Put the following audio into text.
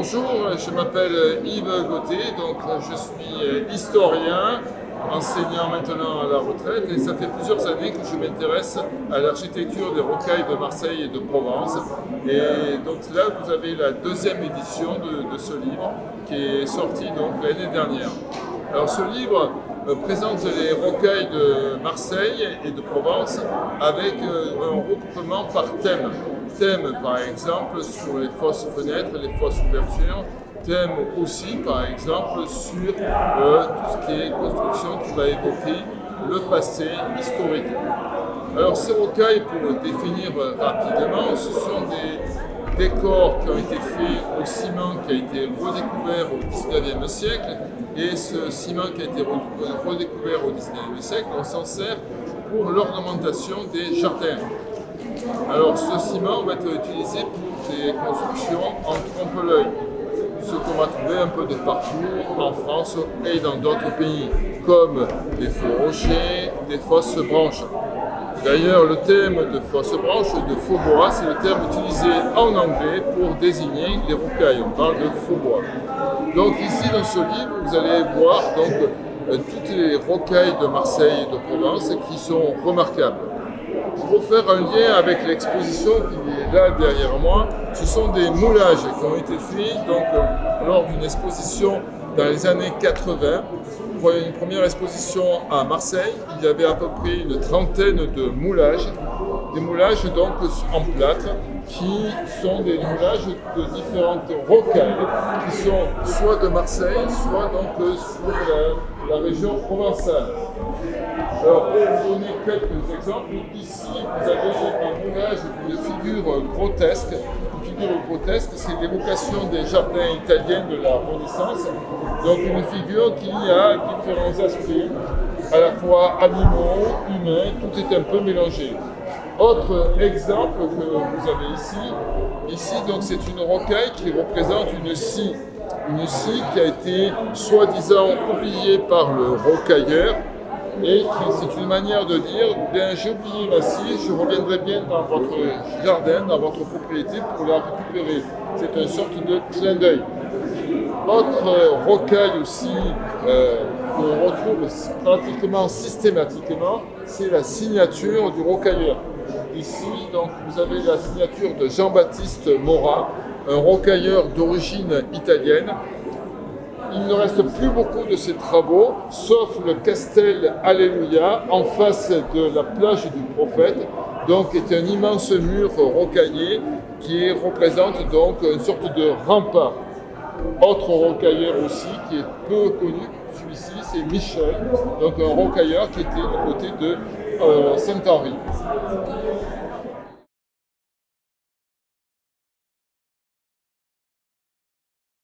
Bonjour, je m'appelle Yves Gauthier, donc je suis historien, enseignant maintenant à la retraite et ça fait plusieurs années que je m'intéresse à l'architecture des rocailles de Marseille et de Provence. Et donc là, vous avez la deuxième édition de ce livre qui est sorti donc l'année dernière. Alors ce livre présente les rocailles de Marseille et de Provence avec un recoupement par thème. Thème par exemple sur les fausses fenêtres, les fausses ouvertures. Thème aussi par exemple sur tout ce qui est construction qui va évoquer le passé historique. Alors ces rocailles, pour définir rapidement, ce sont des décors qui ont été faits au ciment qui a été redécouvert au XIXe siècle, et ce ciment qui a été redécouvert au XIXe siècle, on s'en sert pour l'ornementation des jardins. Alors ce ciment va être utilisé pour des constructions en trompe-l'œil, ce qu'on va trouver un peu de partout en France et dans d'autres pays, comme des faux rochers, des fausses branches. D'ailleurs, le terme de fausse branche, de faux bois, c'est le terme utilisé en anglais pour désigner les rocailles. On parle de faux bois. Donc ici, dans ce livre, vous allez voir donc, toutes les rocailles de Marseille et de Provence qui sont remarquables. Pour faire un lien avec l'exposition qui est là derrière moi, ce sont des moulages qui ont été faits donc, lors d'une exposition dans les années 80. Pour une première exposition à Marseille, il y avait à peu près une trentaine de moulages, des moulages donc en plâtre, qui sont des moulages de différentes rocailles, qui sont soit de Marseille, soit donc sur la région provençale. Alors pour vous donner quelques exemples, ici vous avez un moulage d'une figure grotesque. Une figure grotesque, c'est l'évocation des jardins italiens de la Renaissance. Donc une figure qui a différents aspects, à la fois animaux, humains, tout est un peu mélangé. Autre exemple que vous avez ici donc c'est une rocaille qui représente une scie. Une scie qui a été soi-disant oubliée par le rocailleur, et c'est une manière de dire, bien j'ai oublié ma scie, je reviendrai bien dans votre jardin, dans votre propriété pour la récupérer. C'est une sorte de clin d'œil. Autre rocaille aussi qu'on retrouve pratiquement systématiquement, c'est la signature du rocailleur. Ici, donc, vous avez la signature de Jean-Baptiste Morat, un rocailleur d'origine italienne. Il ne reste plus beaucoup de ses travaux, sauf le Castel Alléluia, en face de la plage du Prophète, donc est un immense mur rocaillé qui représente donc une sorte de rempart. Autre rocailleur aussi qui est peu connu, celui-ci c'est Michel, donc un rocailleur qui était du côté de Saint-Henri.